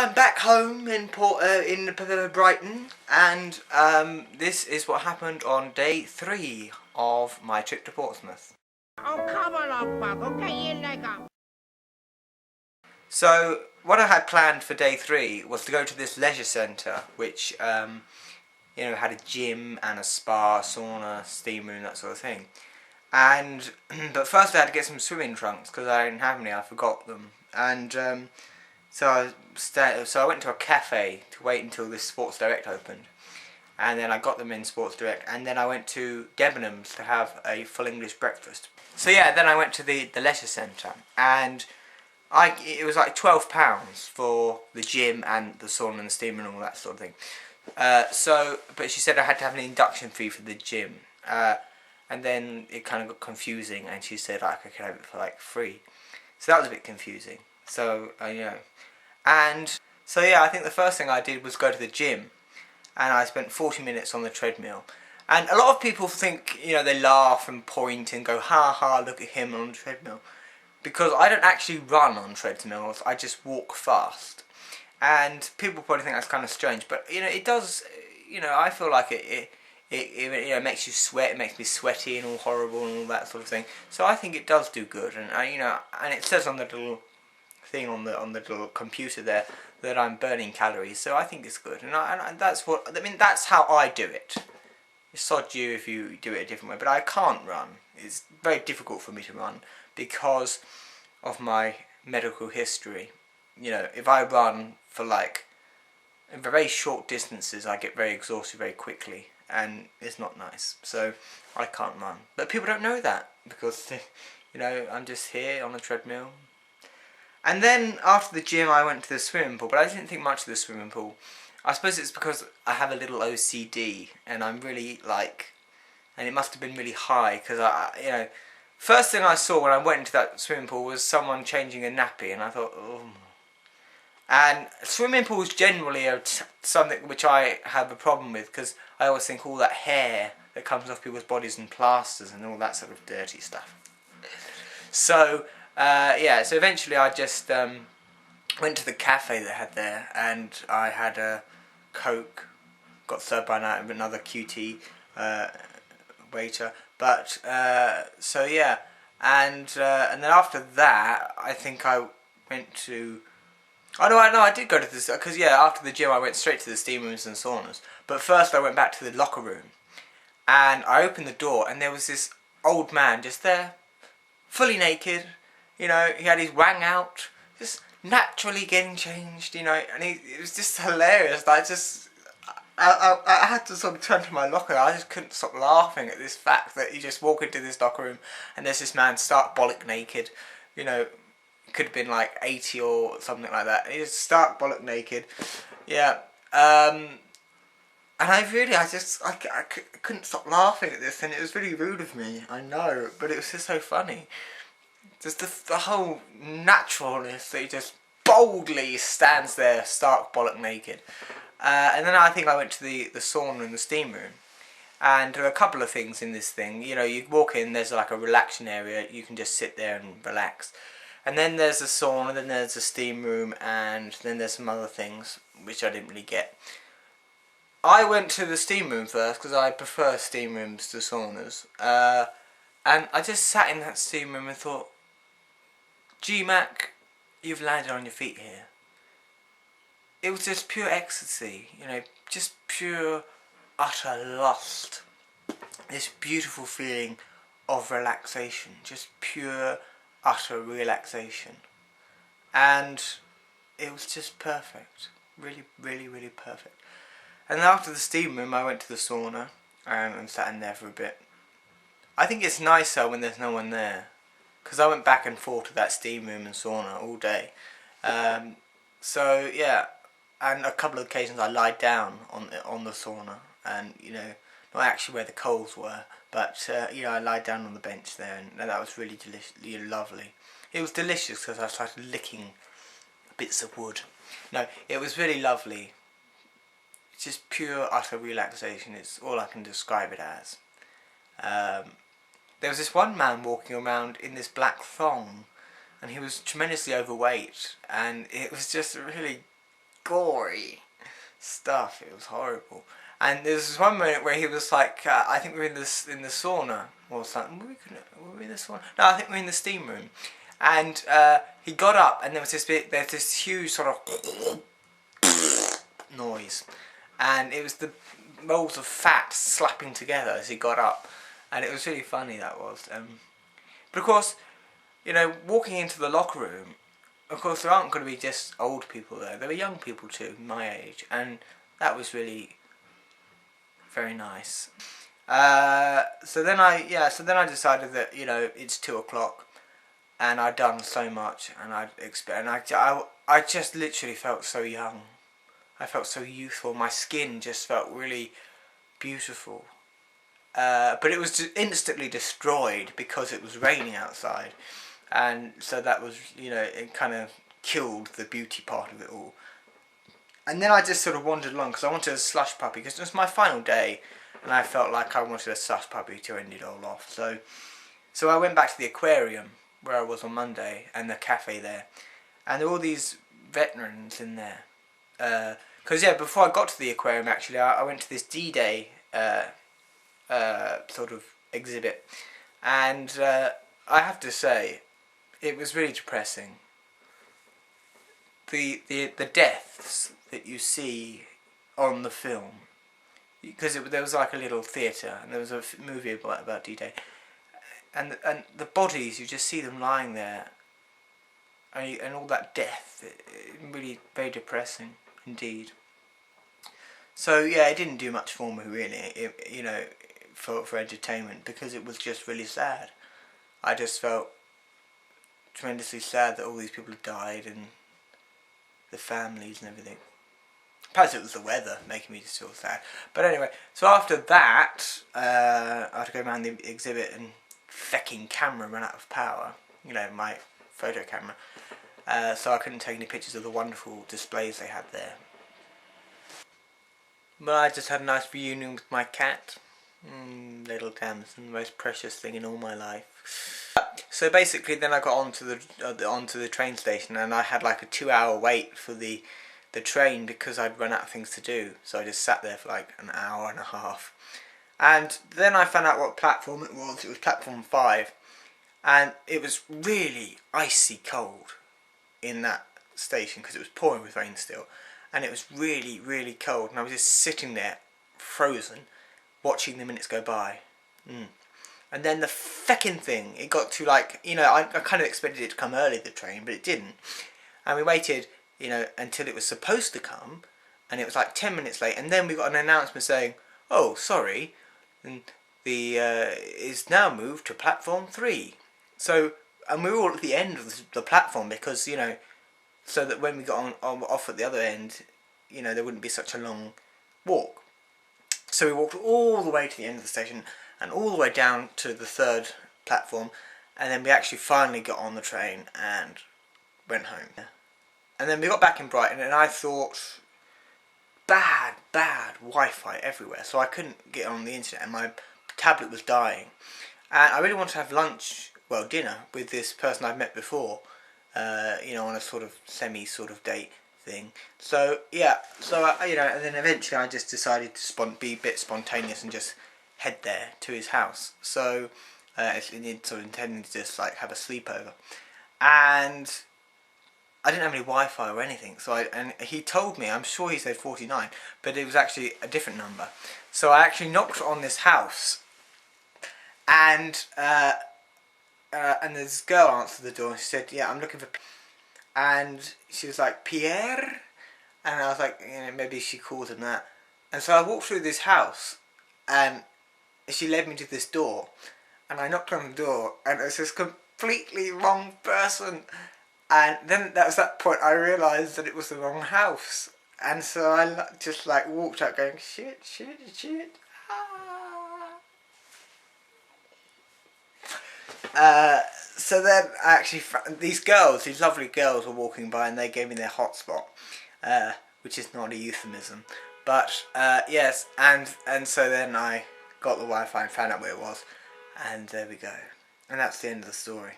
I'm back home in Brighton, and this is what happened on day 3 of my trip to Portsmouth. So what I had planned for day 3 was to go to this leisure centre, which had a gym and a spa, sauna, steam room, that sort of thing. And but first I had to get some swimming trunks because I didn't have any. I forgot them, and so I went to a cafe to wait until this Sports Direct opened, and then I got them in Sports Direct, and then I went to Debenhams to have a full English breakfast. So yeah, then I went to the leisure centre, and it was like £12 for the gym and the sauna and the steam and all that sort of thing. But she said I had to have an induction fee for the gym, and then it kind of got confusing, and she said I could have it for like free. So that was a bit confusing. So and so yeah, I think the first thing I did was go to the gym, and I spent 40 minutes on the treadmill. And a lot of people think, they laugh and point and go, ha ha, look at him on the treadmill. Because I don't actually run on treadmills, I just walk fast. And people probably think that's kind of strange, but it does, I feel like it makes you sweat, it makes me sweaty and all horrible and all that sort of thing. So I think it does do good, and and it says on the little thing on the little computer there that I'm burning calories, so I think it's good, and that's how I do it. It's sod you if you do it a different way, but I can't run. It's very difficult for me to run because of my medical history. If I run for very short distances, I get very exhausted very quickly, and it's not nice. So I can't run. But people don't know that because, I'm just here on a treadmill. And then after the gym, I went to the swimming pool, but I didn't think much of the swimming pool. I suppose it's because I have a little OCD, and I'm really and it must have been really high because first thing I saw when I went into that swimming pool was someone changing a nappy, and I thought, oh. And swimming pools generally are something which I have a problem with because I always think all that hair that comes off people's bodies and plasters and all that sort of dirty stuff. So so eventually I just went to the cafe they had there, and I had a Coke, got served by another QT waiter. But so yeah, and then after that, I think I went to. Oh no, I did go to this because after the gym I went straight to the steam rooms and saunas. But first I went back to the locker room, and I opened the door, and there was this old man just there, fully naked. He had his wang out, just naturally getting changed. And it was just hilarious. I had to sort of turn to my locker. I just couldn't stop laughing at this fact that you just walk into this locker room and there's this man stark bollock naked. Could have been like 80 or something like that. He was stark bollock naked. Yeah. And I couldn't stop laughing at this, and it was really rude of me. I know, but it was just so funny. Just the whole naturalness that he just boldly stands there stark bollock naked. And then I think I went to the sauna and the steam room, and there are a couple of things in this thing. You walk in, there's like a relaxing area, you can just sit there and relax. And then there's the sauna, then there's the steam room, and then there's some other things which I didn't really get. I went to the steam room first because I prefer steam rooms to saunas, and I just sat in that steam room and thought, gee Mac, you've landed on your feet here. It was just pure ecstasy, just pure, utter lust. This beautiful feeling of relaxation, just pure, utter relaxation. And it was just perfect. Really, really, really perfect. And then after the steam room, I went to the sauna and sat in there for a bit. I think it's nicer when there's no one there, because I went back and forth to that steam room and sauna all day. So yeah. And a couple of occasions I lied down on the sauna, and not actually where the coals were, but I lied down on the bench there, and that was really lovely. It was delicious because I started licking bits of wood. No, it was really lovely. It's just pure utter relaxation. It's all I can describe it as. There was this one man walking around in this black thong, and he was tremendously overweight, and it was just really gory stuff. It was horrible. And there was this one moment where he was like, I think we were in the sauna or something. Were we in the sauna? No, I think we were in the steam room. And he got up, and there was there's this huge sort of noise, and it was the rolls of fat slapping together as he got up, and it was really funny. That was. But of course, you know, walking into the locker room, of course there aren't going to be just old people there. There were young people too, my age, and that was really very nice. So then I decided that, you know, it's 2 o'clock, and I'd done so much, and I just literally felt so young. I felt so youthful. My skin just felt really beautiful. But it was instantly destroyed because it was raining outside, and so that was, you know, it kind of killed the beauty part of it all. And then I just sort of wandered along because I wanted a slush puppy, because it was my final day, and I felt like I wanted a slush puppy to end it all off. So I went back to the aquarium where I was on Monday, and the cafe there, and there were all these veterans in there. Because before I got to the aquarium, actually, I went to this D-Day sort of exhibit, and I have to say, it was really depressing. The deaths that you see on the film, because there was like a little theatre, and there was a movie about D-Day, and the bodies, you just see them lying there, and all that death, really very depressing indeed. So yeah, it didn't do much for me really, you know, for entertainment, because it was just really sad. I just felt tremendously sad that all these people had died, and the families and everything. Perhaps it was the weather making me just feel sad. But anyway, so after that, I had to go around the exhibit, and fecking camera ran out of power. You know, my photo camera. So I couldn't take any pictures of the wonderful displays they had there. But I just had a nice reunion with my cat. Little Tamsin, the most precious thing in all my life. So basically, then I got onto the train station, and I had like a 2-hour wait for the train because I'd run out of things to do. So I just sat there for like an hour and a half, and then I found out what platform it was. It was platform 5, and it was really icy cold in that station because it was pouring with rain still, and it was really, really cold, and I was just sitting there frozen, watching the minutes go by. And then the feckin' thing, it got to like, you know, I kind of expected it to come early, the train, but it didn't. And we waited, you know, until it was supposed to come, and it was like 10 minutes late, and then we got an announcement saying, oh, sorry, and is now moved to platform 3. So, and we were all at the end of the platform because, you know, so that when we got off at the other end, you know, there wouldn't be such a long walk. So we walked all the way to the end of the station, and all the way down to the 3rd platform, and then we actually finally got on the train and went home. And then we got back in Brighton, and I thought, bad Wi-Fi everywhere, so I couldn't get on the internet, and my tablet was dying. And I really wanted to have lunch, well, dinner, with this person I'd met before, you know, on a sort of date thing. So yeah, so you know, and then eventually I just decided to be a bit spontaneous and just head there to his house. So sort of intending to just like have a sleepover, and I didn't have any Wi-Fi or anything. So and he told me, I'm sure he said 49, but it was actually a different number. So I actually knocked on this house, and this girl answered the door, and she said, yeah, I'm looking for... And she was like, Pierre? And I was like, you know, maybe she called him that. And so I walked through this house, and she led me to this door, and I knocked on the door, and it was this completely wrong person. And then that was that point I realised that it was the wrong house. And so I just like walked out going, shit. So then I actually found these lovely girls were walking by, and they gave me their hotspot, which is not a euphemism, but yes, and so then I got the Wi-Fi and found out where it was, and there we go, and that's the end of the story.